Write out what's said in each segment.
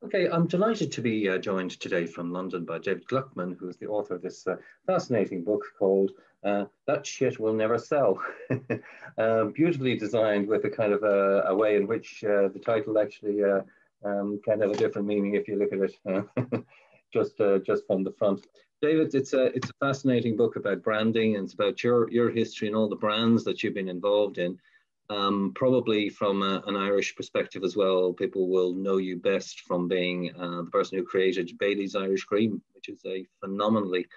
Okay, I'm delighted to be joined today from London by David Gluckman, who is the author of this fascinating book called That Shit Will Never Sell. Beautifully designed with a kind of a way in which the title actually can have a different meaning if you look at it just from the front. David, it's a fascinating book about branding, and it's about your history and all the brands that you've been involved in. Probably from an Irish perspective as well, people will know you best from being the person who created Bailey's Irish Cream, which is a phenomenally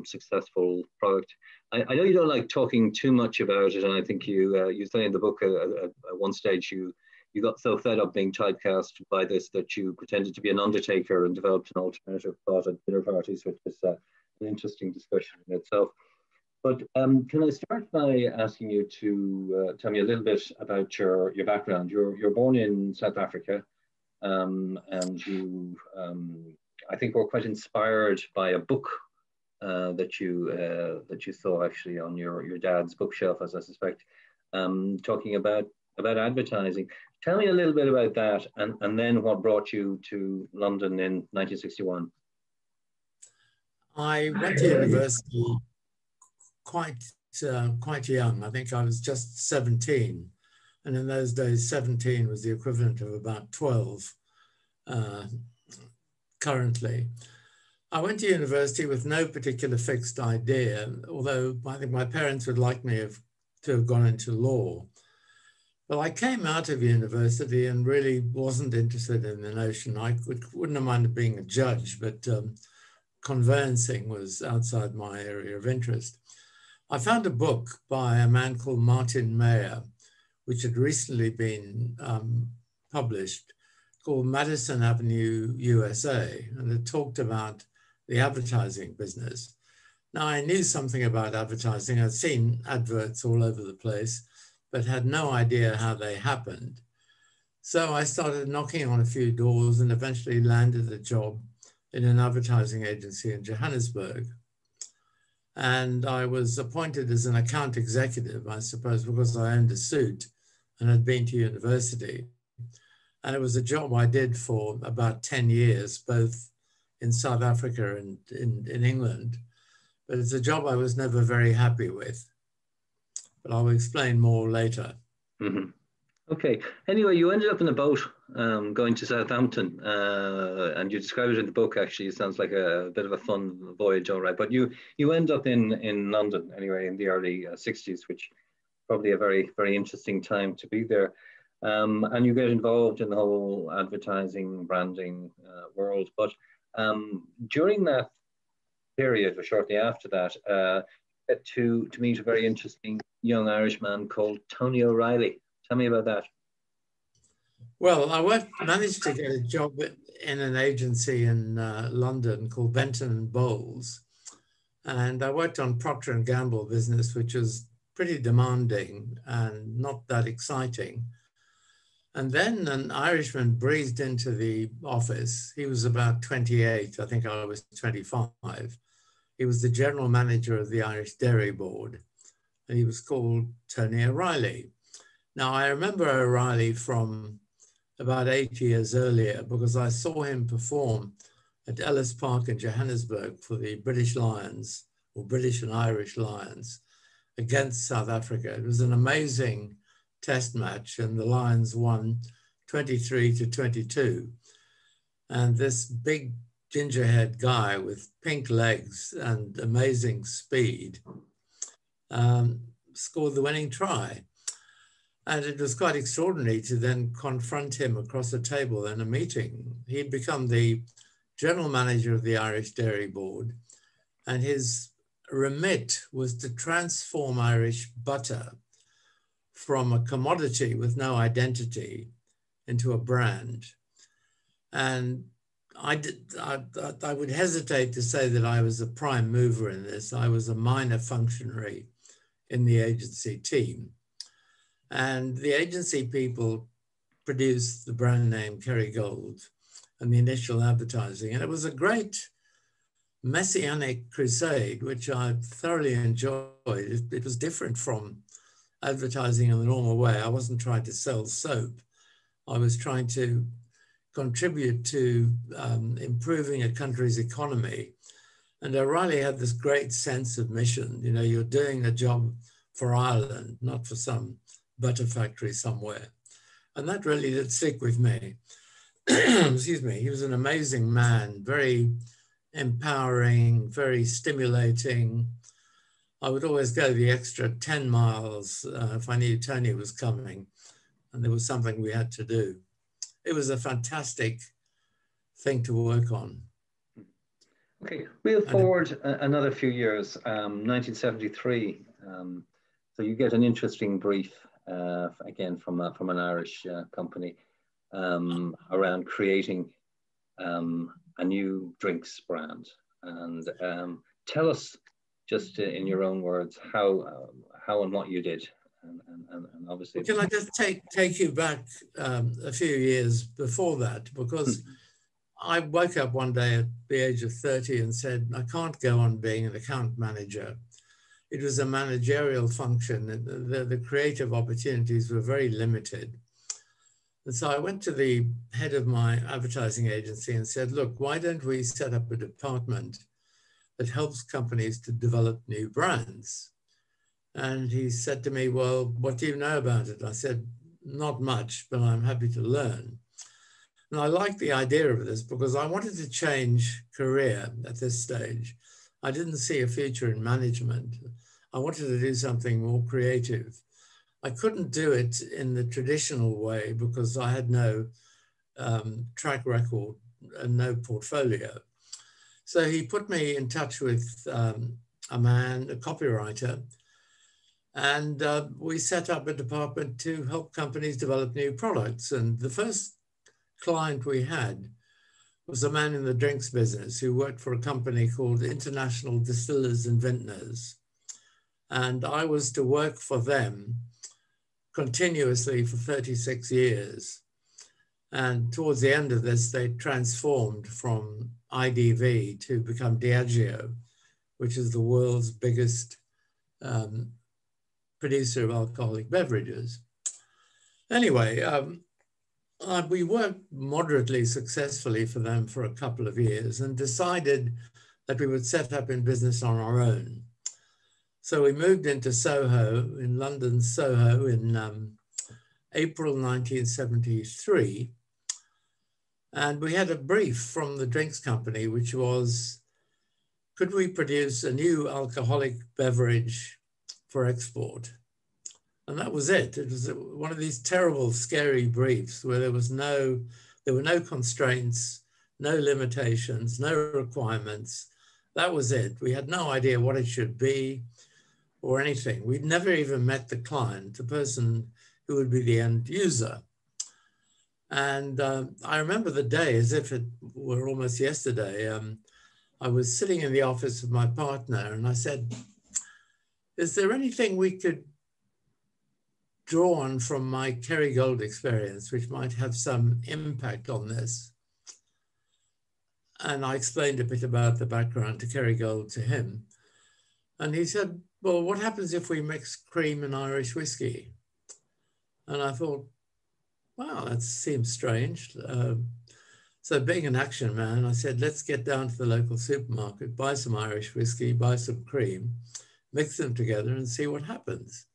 successful product. I know you don't like talking too much about it, and I think you say in the book at one stage you got so fed up being typecast by this that you pretended to be an undertaker and developed an alternative thought at dinner parties, which is an interesting discussion in itself. But can I start by asking you to tell me a little bit about your background? You're born in South Africa, and I think were quite inspired by a book that you saw actually on your dad's bookshelf, as I suspect, talking about advertising. Tell me a little bit about that, and then what brought you to London in 1961. I went to university quite young. I think I was just 17. And in those days, 17 was the equivalent of about 12 currently. I went to university with no particular fixed idea, although I think my parents would like me to have gone into law. But I came out of university and really wasn't interested in the notion. I wouldn't have minded being a judge, but conveyancing was outside my area of interest. I found a book by a man called Martin Mayer, which had recently been published, called Madison Avenue, USA, and it talked about the advertising business. Now, I knew something about advertising. I'd seen adverts all over the place, but had no idea how they happened. So I started knocking on a few doors and eventually landed a job in an advertising agency in Johannesburg. And I was appointed as an account executive, I suppose, because I owned a suit and had been to university. And it was a job I did for about 10 years, both in South Africa and in England. But it's a job I was never very happy with. But I'll explain more later. Mm-hmm. Okay. Anyway, you ended up in a boat going to Southampton, and you describe it in the book. Actually, it sounds like a bit of a fun voyage, all right. But you end up in London anyway in the early 60s, which probably a very, very interesting time to be there. And you get involved in the whole advertising, branding world. But during that period, or shortly after that, you get to meet a very interesting young Irishman called Tony O'Reilly. Tell me about that. Well, I managed to get a job in an agency in London called Benton and Bowles. And I worked on Procter and Gamble business, which was pretty demanding and not that exciting. And then an Irishman breezed into the office. He was about 28. I think I was 25. He was the general manager of the Irish Dairy Board. And he was called Tony O'Reilly. Now, I remember O'Reilly from about 8 years earlier because I saw him perform at Ellis Park in Johannesburg for the British Lions, or British and Irish Lions, against South Africa. It was an amazing test match, and the Lions won 23-22. And this big gingerhead guy with pink legs and amazing speed scored the winning try. And it was quite extraordinary to then confront him across a table in a meeting. He'd become the general manager of the Irish Dairy Board, and his remit was to transform Irish butter from a commodity with no identity into a brand. And I would hesitate to say that I was a prime mover in this. I was a minor functionary in the agency team. And the agency people produced the brand name Kerrygold and the initial advertising. And it was a great messianic crusade, which I thoroughly enjoyed. It was different from advertising in the normal way. I wasn't trying to sell soap. I was trying to contribute to improving a country's economy. And O'Reilly had this great sense of mission. You know, you're doing a job for Ireland, not for some butter factory somewhere. And that really did stick with me. Excuse me. He was an amazing man, very empowering, very stimulating. I would always go the extra 10 miles if I knew Tony was coming and there was something we had to do. It was a fantastic thing to work on. Okay, reel forward another few years, 1973. So you get an interesting brief, again, from an Irish company around creating a new drinks brand. And tell us, just in your own words, how and what you did. And obviously, can I just take you back a few years before that? Because I woke up one day at the age of 30 and said, I can't go on being an account manager. It was a managerial function. The creative opportunities were very limited. And so I went to the head of my advertising agency and said, look, why don't we set up a department that helps companies to develop new brands? And he said to me, well, what do you know about it? I said, not much, but I'm happy to learn. And I liked the idea of this because I wanted to change career at this stage. I didn't see a future in management. I wanted to do something more creative. I couldn't do it in the traditional way because I had no track record and no portfolio. So he put me in touch with a man, a copywriter, and we set up a department to help companies develop new products. And the first client we had was a man in the drinks business who worked for a company called International Distillers and Vintners. And I was to work for them continuously for 36 years. And towards the end of this, they transformed from IDV to become Diageo, which is the world's biggest producer of alcoholic beverages. Anyway, we worked moderately successfully for them for a couple of years and decided that we would set up in business on our own. So we moved into Soho, in London's Soho, in April 1973. And we had a brief from the drinks company, which was, could we produce a new alcoholic beverage for export? And that was it. It was one of these terrible, scary briefs where there were no constraints, no limitations, no requirements. That was it. We had no idea what it should be or anything. We'd never even met the client, the person who would be the end user. And I remember the day as if it were almost yesterday. I was sitting in the office with my partner and I said, is there anything we could draw on from my Kerrygold experience, which might have some impact on this? And I explained a bit about the background to Kerrygold to him. And he said, well, what happens if we mix cream and Irish whiskey? And I thought, wow, that seems strange. So being an action man, I said, let's get down to the local supermarket, buy some Irish whiskey, buy some cream, mix them together and see what happens.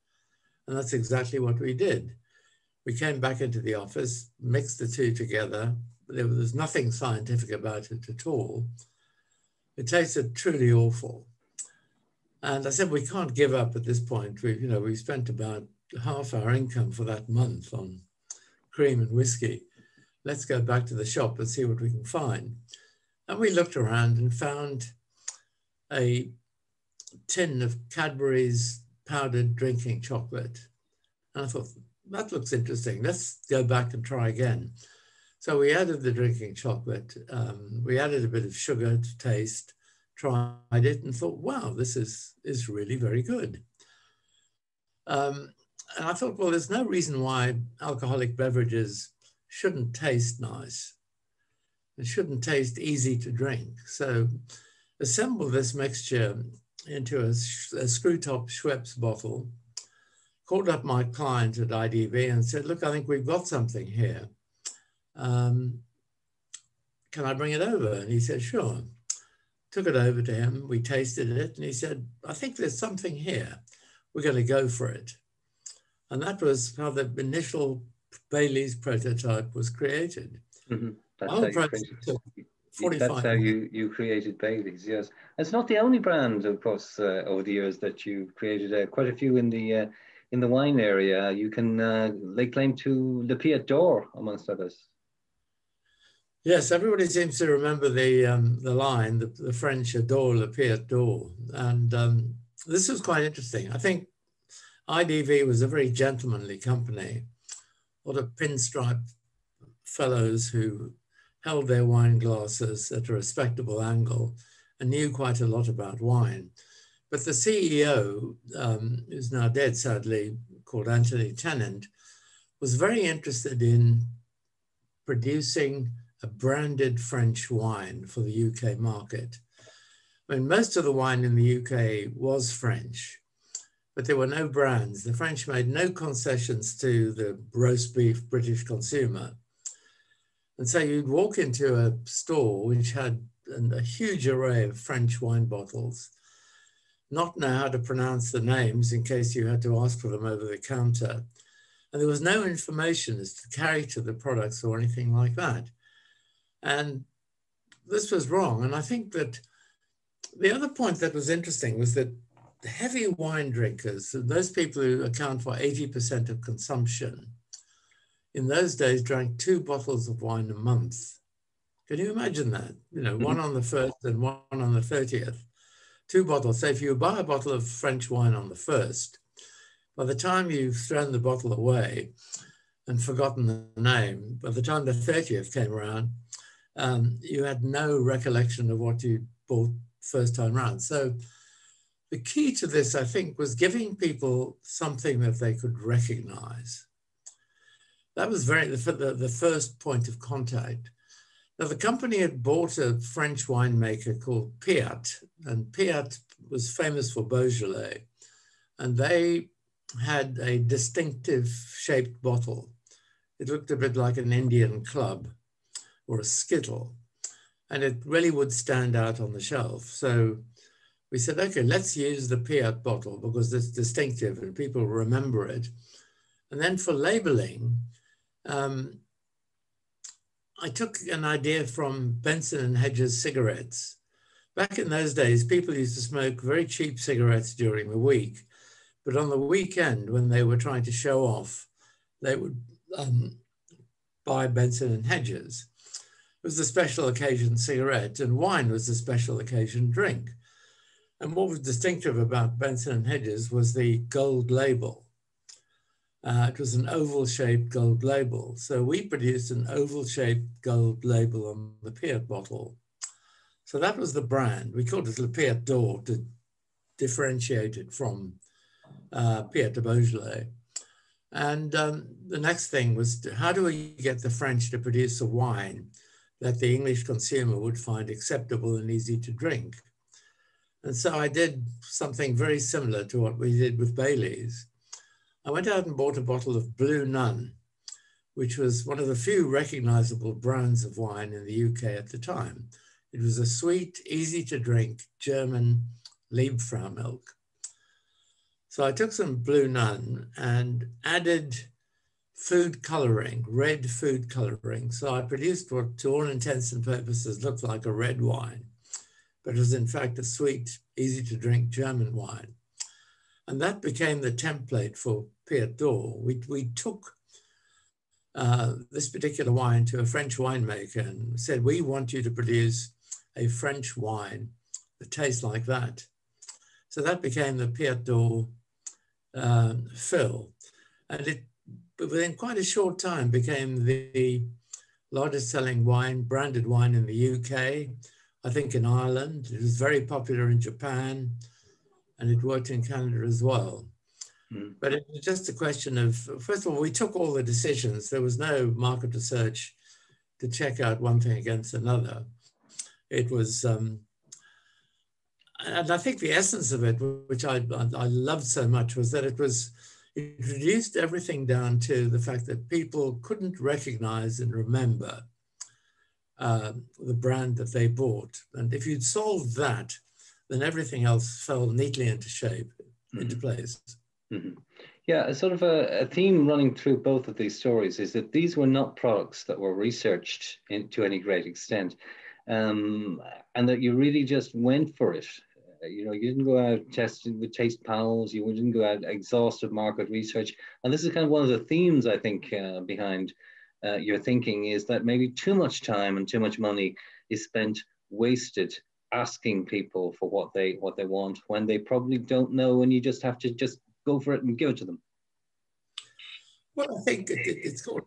And that's exactly what we did. We came back into the office, mixed the two together. There was nothing scientific about it at all. It tasted truly awful. And I said, we can't give up at this point. We spent about half our income for that month on cream and whiskey. Let's go back to the shop and see what we can find. And we looked around and found a tin of Cadbury's powdered drinking chocolate. And I thought, that looks interesting. Let's go back and try again. So we added the drinking chocolate. We added a bit of sugar to taste, tried it and thought, wow, this is really very good. And I thought, well, there's no reason why alcoholic beverages shouldn't taste nice. It shouldn't taste easy to drink. So assemble this mixture into a screw-top Schweppes bottle, called up my client at IDV and said, look, I think we've got something here. can I bring it over? And he said, sure. Took it over to him. We tasted it. And he said, I think there's something here. We're going to go for it. And that was how the initial Bailey's prototype was created. Mm-hmm. The whole process took 45 That's how minutes. you created Bailey's, yes. It's not the only brand, of course, over the years that you created. Quite a few in the wine area. You can lay claim to Le Pied d'Or, amongst others. Yes, everybody seems to remember the line, the French adore Le Pied d'Or. And this was quite interesting. I think IDV was a very gentlemanly company, a lot of pinstripe fellows who held their wine glasses at a respectable angle and knew quite a lot about wine. But the CEO, who's now dead, sadly, called Anthony Tennant, was very interested in producing a branded French wine for the UK market. I mean, most of the wine in the UK was French, but there were no brands. The French made no concessions to the roast beef British consumer. And so you'd walk into a store which had a huge array of French wine bottles, not know how to pronounce the names in case you had to ask for them over the counter. And there was no information as to the character of the products or anything like that. And this was wrong. And I think that the other point that was interesting was that heavy wine drinkers, those people who account for 80% of consumption, in those days drank 2 bottles of wine a month. Can you imagine that? You know, one on the 1st and one on the 30th. 2 bottles. So if you buy a bottle of French wine on the 1st, by the time you've thrown the bottle away and forgotten the name, by the time the 30th came around, you had no recollection of what you bought first time round. So the key to this, I think, was giving people something that they could recognize. That was the first point of contact. Now, the company had bought a French winemaker called Piat, and Piat was famous for Beaujolais, and they had a distinctive shaped bottle. It looked a bit like an Indian club or a skittle, and it really would stand out on the shelf. So we said, okay, let's use the Piat bottle because it's distinctive and people remember it. And then for labeling, I took an idea from Benson and Hedges cigarettes. Back in those days, people used to smoke very cheap cigarettes during the week, but on the weekend, when they were trying to show off, they would buy Benson and Hedges. It was a special occasion cigarette, and wine was a special occasion drink. And what was distinctive about Benson and Hedges was the gold label. It was an oval-shaped gold label. So we produced an oval-shaped gold label on the Piat bottle. So that was the brand. We called it Le Pied d'Or to differentiate it from Piat de Beaujolais. And the next thing was, how do we get the French to produce a wine that the English consumer would find acceptable and easy to drink? And so I did something very similar to what we did with Bailey's. I went out and bought a bottle of Blue Nun, which was one of the few recognizable brands of wine in the UK at the time. It was a sweet, easy to drink German Liebfrau milk. So I took some Blue Nun and added food coloring, red food coloring. So I produced what to all intents and purposes looked like a red wine, but it was in fact a sweet, easy to drink German wine. And that became the template for Piat d'Or. We took this particular wine to a French winemaker and said, we want you to produce a French wine that tastes like that. So that became the Piat d'Or fill. And it, within quite a short time, became the largest selling wine, branded wine in the UK, I think in Ireland. It was very popular in Japan, and it worked in Canada as well. But it was just a question of, first of all, we took all the decisions. There was no market research to check out one thing against another. It was, and I think the essence of it, which I loved so much, was that it reduced everything down to the fact that people couldn't recognize and remember the brand that they bought. And if you'd solved that, then everything else fell neatly into shape, into place. Mm-hmm. Yeah, a sort of a theme running through both of these stories is that these were not products that were researched to any great extent, and that you really just went for it. You know, you didn't go out testing with taste panels, you didn't go out exhaustive market research. And this is kind of one of the themes, I think, behind your thinking, is that maybe too much time and too much money is spent wasted asking people for what they want when they probably don't know, and you just have to just go for it and give it to them. Well, I think it's called,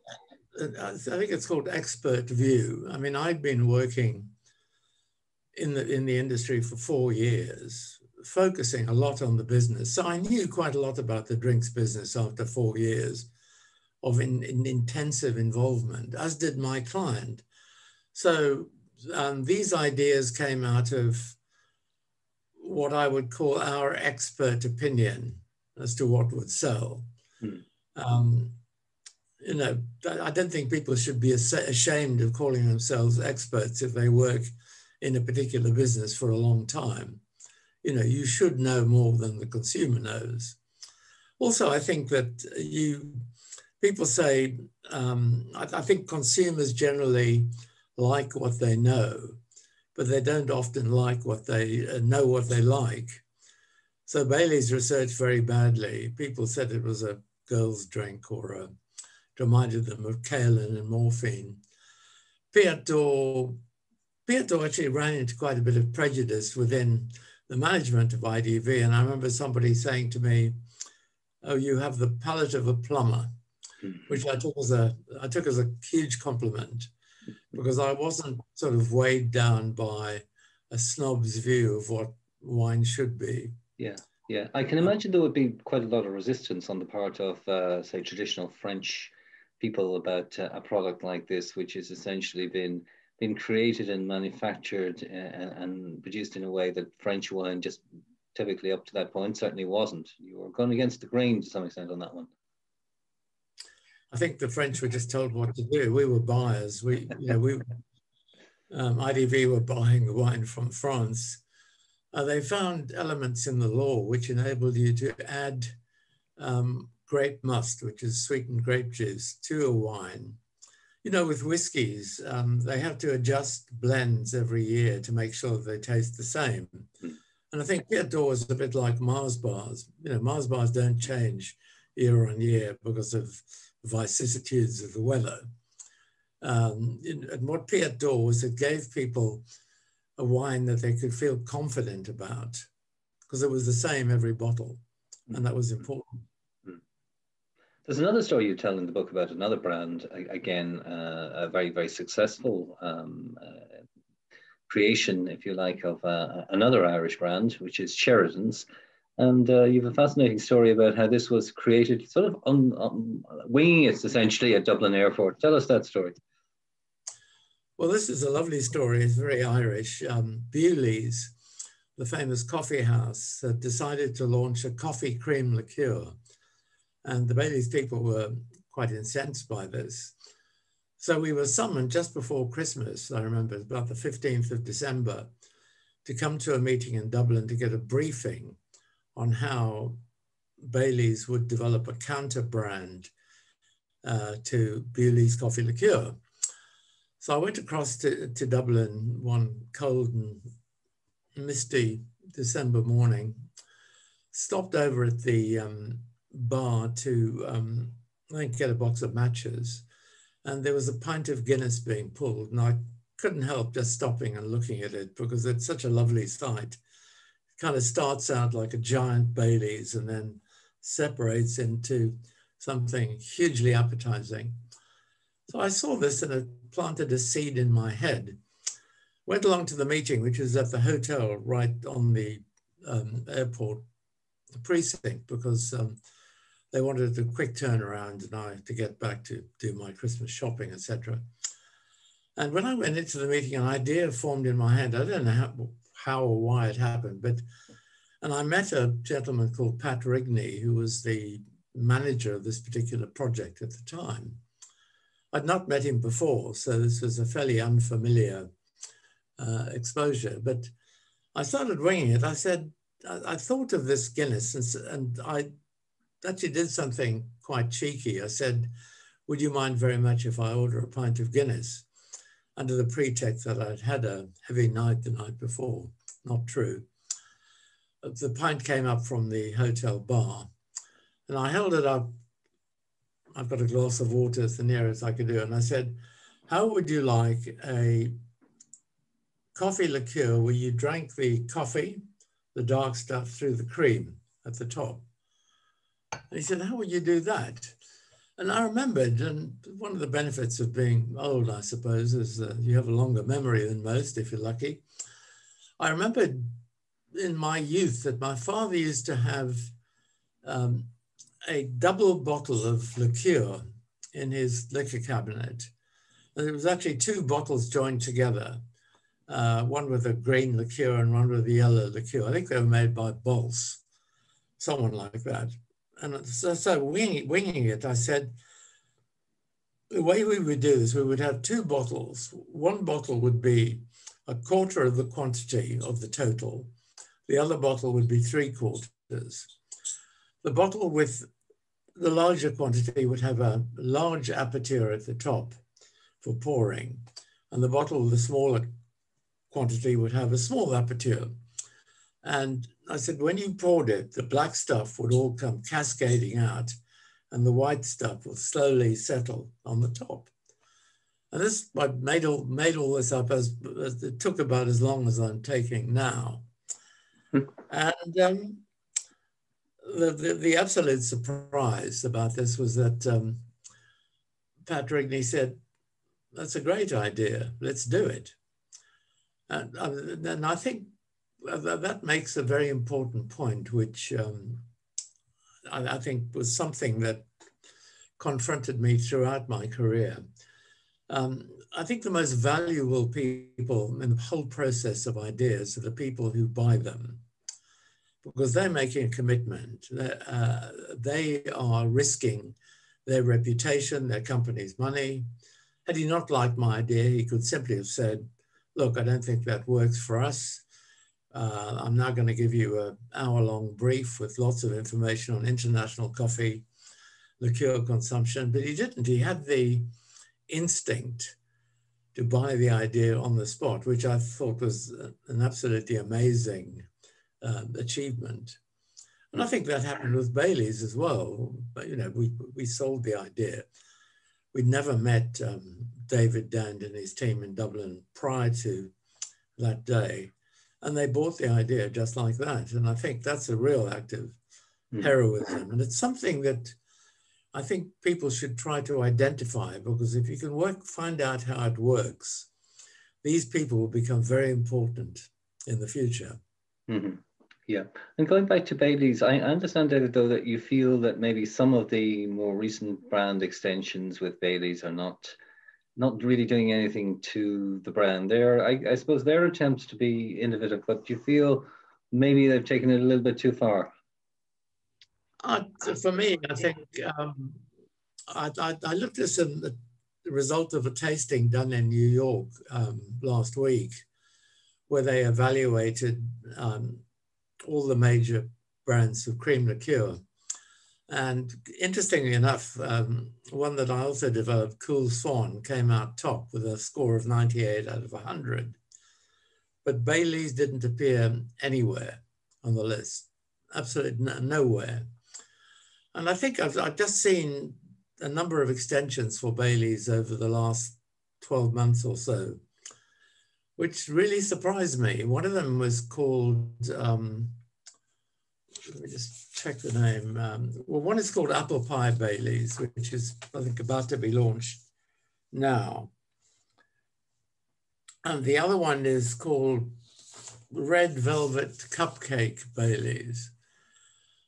I think it's called expert view. I mean, I've been working in the industry for 4 years, focusing a lot on the business. So I knew quite a lot about the drinks business after 4 years of intensive involvement, as did my client. So these ideas came out of what I would call our expert opinion as to what would sell. You know, I don't think people should be ashamed of calling themselves experts if they work in a particular business for a long time. You know, you should know more than the consumer knows. Also, I think that people say, I think consumers generally like what they know, but they don't often like what they know what they like. So Bailey's researched very badly. People said it was a girl's drink, or it reminded them of kaolin and morphine. Piat d'Or actually ran into quite a bit of prejudice within the management of IDV. And I remember somebody saying to me, "Oh, you have the palate of a plumber," which I took as a huge compliment, because I wasn't sort of weighed down by a snob's view of what wine should be. Yeah, yeah. I can imagine there would be quite a lot of resistance on the part of, say, traditional French people about a product like this, which has essentially been created and manufactured and produced in a way that French wine just typically up to that point certainly wasn't. You were going against the grain to some extent on that one. I think the French were just told what to do. We were buyers. IDV were buying the wine from France. They found elements in the law which enabled you to add grape must, which is sweetened grape juice, to a wine. You know, with whiskies, they have to adjust blends every year to make sure that they taste the same. And I think Piat d'Or is a bit like Mars bars. You know, Mars bars don't change year on year because of vicissitudes of the weather. And what Piat d'Or was, it gave people a wine that they could feel confident about, because it was the same every bottle, and that was important. There's another story you tell in the book about another brand, again, a very, very successful creation, if you like, of another Irish brand, which is Sheridans. And you have a fascinating story about how this was created, sort of winging it essentially at Dublin Airport. Tell us that story. Well, this is a lovely story. It's very Irish. Bewley's, the famous coffee house, decided to launch a coffee cream liqueur. And the Bailey's people were quite incensed by this. So we were summoned just before Christmas, I remember, about the 15th of December, to come to a meeting in Dublin to get a briefing on how Bailey's would develop a counter brand to Bewley's coffee liqueur. So I went across to Dublin one cold and misty December morning, stopped over at the bar to I think get a box of matches, and there was a pint of Guinness being pulled, and I couldn't help just stopping and looking at it because it's such a lovely sight. It kind of starts out like a giant Bailey's and then separates into something hugely appetizing. So I saw this and it planted a seed in my head. Went along to the meeting, which was at the hotel right on the airport precinct, because they wanted a quick turnaround and I to get back to do my Christmas shopping, etc. And when I went into the meeting, an idea formed in my head. I don't know how or why it happened, and I met a gentleman called Pat Rigney, who was the manager of this particular project at the time. I'd not met him before, so this was a fairly unfamiliar exposure. But I started winging it. I said, I thought of this Guinness, and I actually did something quite cheeky. I said, would you mind very much if I order a pint of Guinness? Under the pretext that I'd had a heavy night the night before. Not true. The pint came up from the hotel bar, and I held it up. I've got a glass of water, it's the nearest I could do. And I said, how would you like a coffee liqueur where you drank the coffee, the dark stuff, through the cream at the top? And he said, how would you do that? And I remembered, and one of the benefits of being old, I suppose, is you have a longer memory than most, if you're lucky. I remembered in my youth that my father used to have a double bottle of liqueur in his liquor cabinet. And it was actually two bottles joined together, one with a green liqueur and one with a yellow liqueur. I think they were made by Bols, someone like that. And so winging it, I said, the way we would do this, we would have two bottles. One bottle would be a quarter of the quantity of the total. The other bottle would be 3/4. The bottle with the larger quantity would have a large aperture at the top for pouring, and the bottle with the smaller quantity would have a small aperture. And I said, when you poured it, the black stuff would all come cascading out, and the white stuff will slowly settle on the top. And this, I made all this up as it took about as long as I'm taking now. And the absolute surprise about this was that Pat Rigney said, that's a great idea, let's do it. And I think that makes a very important point, which I think was something that confronted me throughout my career. I think the most valuable people in the whole process of ideas are the people who buy them, because they're making a commitment. They are risking their reputation, their company's money. Had he not liked my idea, he could simply have said, look, I don't think that works for us. I'm now going to give you an hour-long brief with lots of information on international coffee liqueur consumption, but he didn't. He had the instinct to buy the idea on the spot, which I thought was an absolutely amazing achievement. And I think that happened with Bailey's as well. But, you know, we sold the idea. We'd never met David Dand and his team in Dublin prior to that day. And they bought the idea just like that. And I think that's a real act of heroism. And it's something that I think people should try to identify, because if you can find out how it works, these people will become very important in the future. Mm-hmm. Yeah. And going back to Bailey's, I understand, David, though, that you feel that maybe some of the more recent brand extensions with Bailey's are not really doing anything to the brand. I suppose their attempts to be innovative, but do you feel maybe they've taken it a little bit too far? For me, I think I looked at the result of a tasting done in New York last week, where they evaluated all the major brands of cream liqueur. And interestingly enough, one that I also developed, Cool Swan, came out top with a score of 98 out of 100. But Bailey's didn't appear anywhere on the list, absolutely nowhere. And I think I've just seen a number of extensions for Bailey's over the last 12 months or so, which really surprised me. One of them was called, let me just check the name. Well, one is called Apple Pie Bailey's, which is, I think, about to be launched now. And the other one is called Red Velvet Cupcake Bailey's.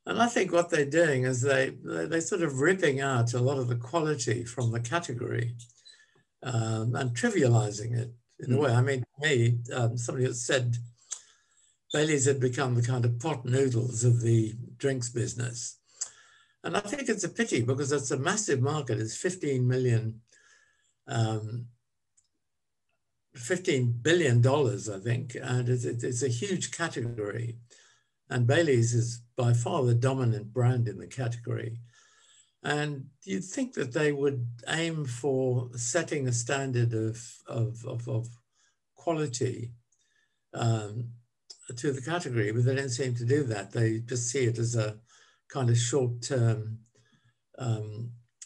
And I think what they're doing is they're sort of ripping out a lot of the quality from the category and trivializing it in a way. I mean, to me, somebody has said Bailey's had become the kind of pot noodles of the drinks business. And I think it's a pity, because it's a massive market. It's 15 million $15 billion, I think, and it's a huge category. And Bailey's is by far the dominant brand in the category. And you'd think that they would aim for setting a standard of quality to the category, but they don't seem to do that. They just see it as a kind of short-term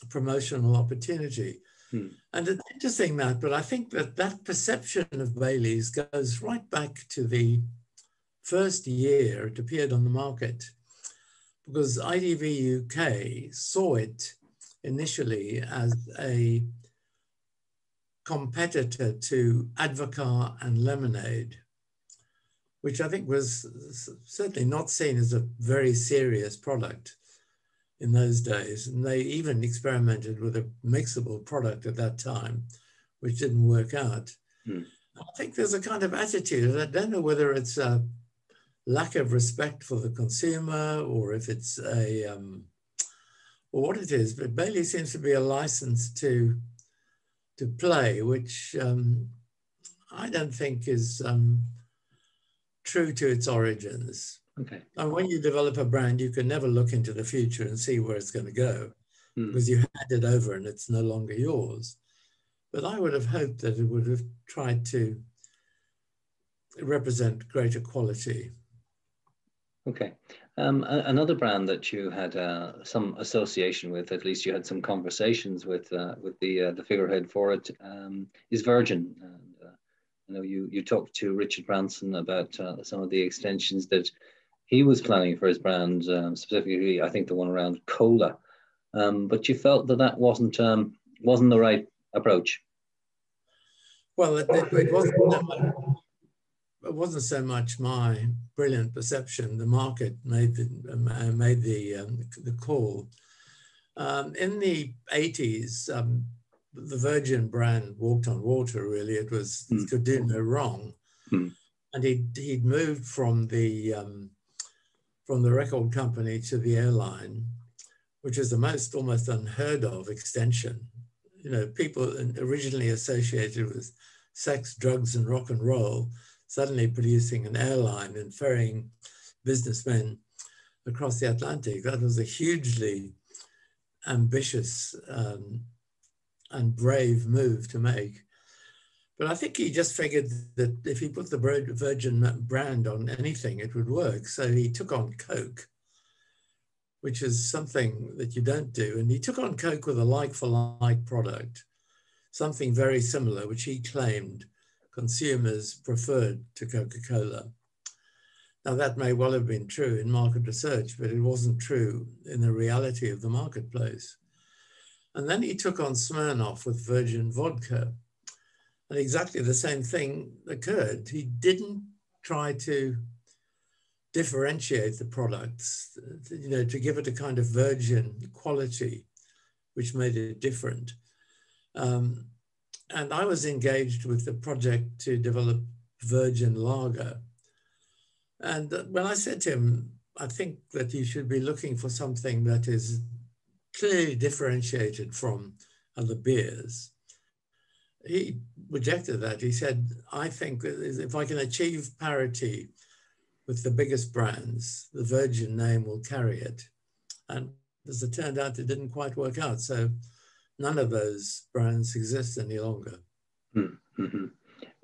promotional opportunity. And it's interesting that, but I think that perception of Bailey's goes right back to the first year it appeared on the market, because ITV UK saw it initially as a competitor to Advocaat and Lemonade, which I think was certainly not seen as a very serious product in those days. And they even experimented with a mixable product at that time, which didn't work out. I think there's a kind of attitude. I don't know whether it's a lack of respect for the consumer or if it's or what it is, but Bailey seems to be a license to play, which I don't think is true to its origins. Okay. And when you develop a brand, you can never look into the future and see where it's going to go because you hand it over and it's no longer yours. But I would have hoped that it would have tried to represent greater quality. Okay. Another brand that you had some association with, at least you had some conversations with the figurehead for it, is Virgin. And, I know you talked to Richard Branson about some of the extensions that he was planning for his brand, specifically, I think the one around cola. But you felt that wasn't the right approach. Well, it wasn't so much my brilliant perception. The market made the call. In the 80s, the Virgin brand walked on water. Really, it could do no wrong. And he'd moved from the record company to the airline, which is the most almost unheard of extension. You know, people originally associated with sex, drugs, and rock and roll, suddenly producing an airline and ferrying businessmen across the Atlantic. That was a hugely ambitious and brave move to make. But I think he just figured that if he put the Virgin brand on anything, it would work. So he took on Coke, which is something that you don't do. And he took on Coke with a like-for-like product, something very similar, which he claimed consumers preferred to Coca-Cola. Now, that may well have been true in market research, but it wasn't true in the reality of the marketplace. And then he took on Smirnoff with Virgin Vodka. And exactly the same thing occurred. He didn't try to differentiate the products, you know, to give it a kind of virgin quality, which made it different. And I was engaged with the project to develop Virgin Lager. And when I said to him, I think that you should be looking for something that is clearly differentiated from other beers, he rejected that. He said, I think if I can achieve parity with the biggest brands, the Virgin name will carry it. And as it turned out, it didn't quite work out. So none of those brands exist any longer. Mm-hmm.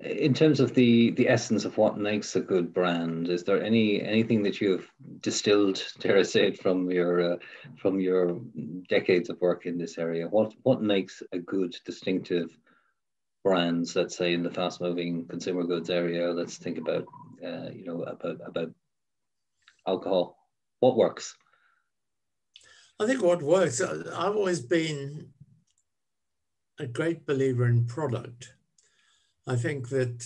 In terms of the essence of what makes a good brand, is there anything that you've distilled, dare I say it, from your decades of work in this area? What makes a good, distinctive brands, let's say in the fast-moving consumer goods area? Let's think about about alcohol. What works? I think what works, I've always been a great believer in product. I think that,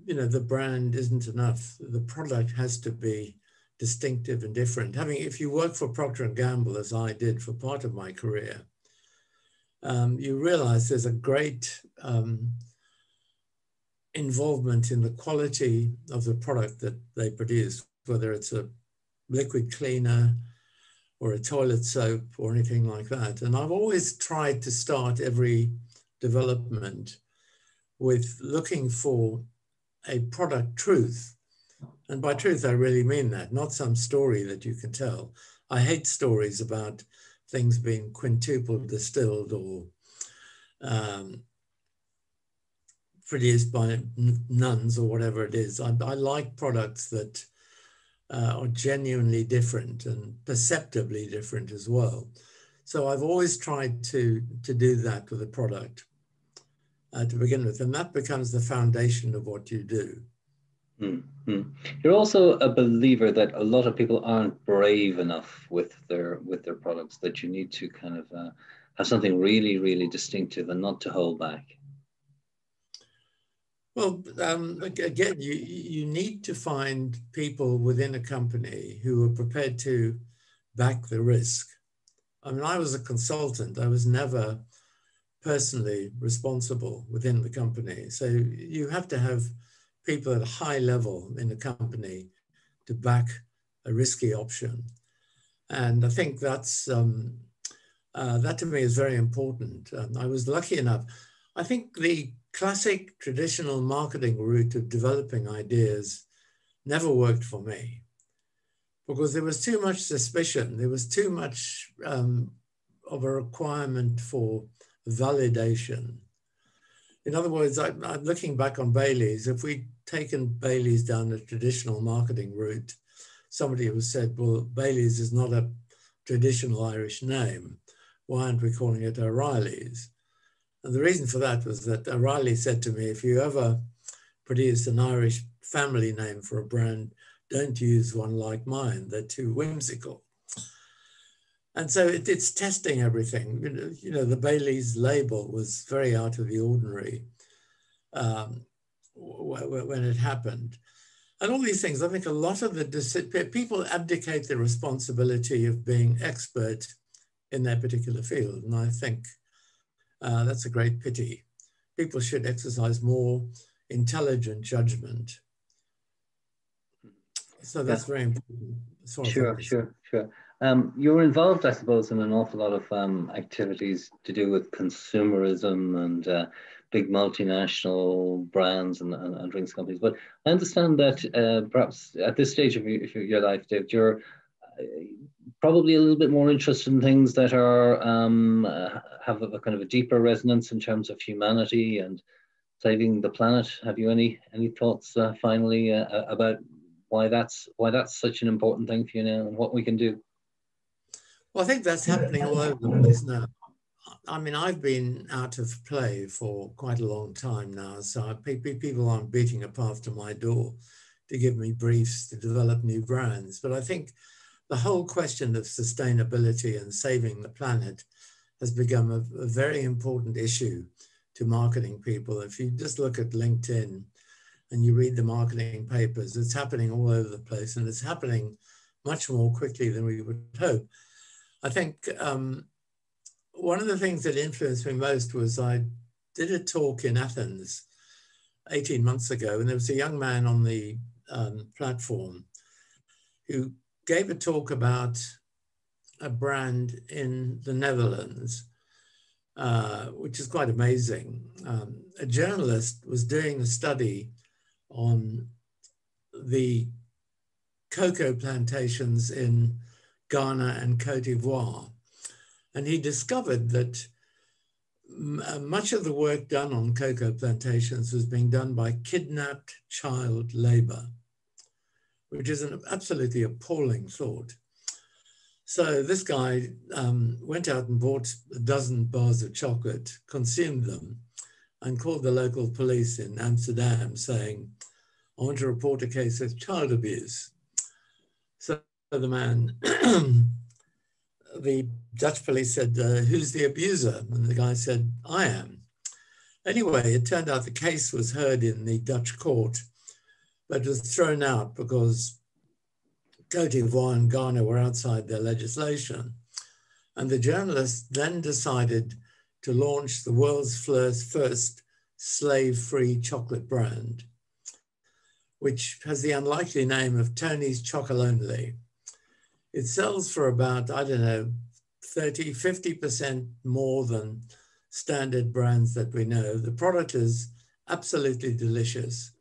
the brand isn't enough. The product has to be distinctive and different. If you work for Procter & Gamble, as I did for part of my career, you realize there's a great involvement in the quality of the product that they produce, whether it's a liquid cleaner or a toilet soap or anything like that. And I've always tried to start every development with looking for a product truth. And by truth, I really mean that, not some story that you can tell. I hate stories about things being quintuple distilled or produced by nuns or whatever it is. I like products that are genuinely different and perceptibly different as well. So I've always tried to do that with a product to begin with, and that becomes the foundation of what you do. Mm-hmm. You're also a believer that a lot of people aren't brave enough with their products, that you need to kind of have something really, really distinctive and not to hold back. Well, again, you need to find people within a company who are prepared to back the risk. I mean, I was a consultant. I was never personally responsible within the company. So you have to have people at a high level in the company to back a risky option. And I think that's, that to me is very important. I was lucky enough. I think the classic traditional marketing route of developing ideas never worked for me because there was too much suspicion. There was too much of a requirement for validation. In other words, I'm looking back on Bailey's. If we'd taken Bailey's down the traditional marketing route, somebody would said, well, Bailey's is not a traditional Irish name. Why aren't we calling it O'Reilly's? And the reason for that was that O'Reilly said to me, if you ever produce an Irish family name for a brand, don't use one like mine. They're too whimsical. And so it's testing everything. You know, the Bailey's label was very out of the ordinary when it happened. And all these things, I think a lot of the people abdicate the responsibility of being expert in their particular field. And I think that's a great pity. People should exercise more intelligent judgment. So that's very important. Sure. You're involved, I suppose, in an awful lot of activities to do with consumerism and big multinational brands and drinks companies. But I understand that perhaps at this stage of your life, David, you're probably a little bit more interested in things that are have a kind of a deeper resonance in terms of humanity and saving the planet. Have you any thoughts finally about why that's such an important thing for you now and what we can do? Well, I think that's happening all over the place now. I mean, I've been out of play for quite a long time now, so people aren't beating a path to my door to give me briefs to develop new brands. But I think the whole question of sustainability and saving the planet has become a very important issue to marketing people. If you just look at LinkedIn and you read the marketing papers, it's happening all over the place, and it's happening much more quickly than we would hope. I think one of the things that influenced me most was I did a talk in Athens 18 months ago, and there was a young man on the platform who gave a talk about a brand in the Netherlands, which is quite amazing. A journalist was doing a study on the cocoa plantations in Ghana and Cote d'Ivoire. And he discovered that much of the work done on cocoa plantations was being done by kidnapped child labor, which is an absolutely appalling thought. So this guy went out and bought a dozen bars of chocolate, consumed them, and called the local police in Amsterdam saying, I want to report a case of child abuse. So the man, the Dutch police said, who's the abuser? And the guy said, I am. Anyway, it turned out the case was heard in the Dutch court, but was thrown out because Cote d'Ivoire and Ghana were outside their legislation. And the journalist then decided to launch the world's first slave-free chocolate brand, which has the unlikely name of Tony's Chocolonely. It sells for about, I don't know, 30, 50% more than standard brands that we know. The product is absolutely delicious,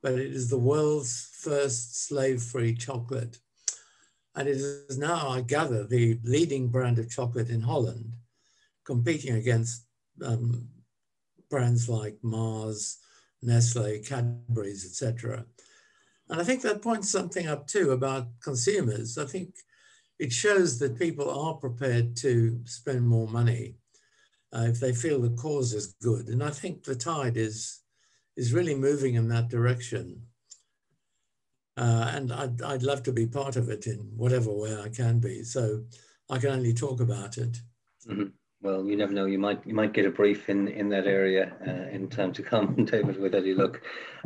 but it is the world's first slave-free chocolate. And it is now, I gather, the leading brand of chocolate in Holland, competing against brands like Mars, Nestle, Cadbury's, etc. And I think that points something up too about consumers. I think it shows that people are prepared to spend more money if they feel the cause is good. And I think the tide is really moving in that direction. And I'd love to be part of it in whatever way I can be. So I can only talk about it. Mm-hmm. Well, you never know. You might get a brief in that area in time to come, David, with any luck.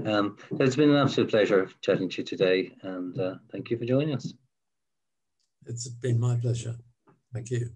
So it's been an absolute pleasure chatting to you today, and thank you for joining us. It's been my pleasure. Thank you.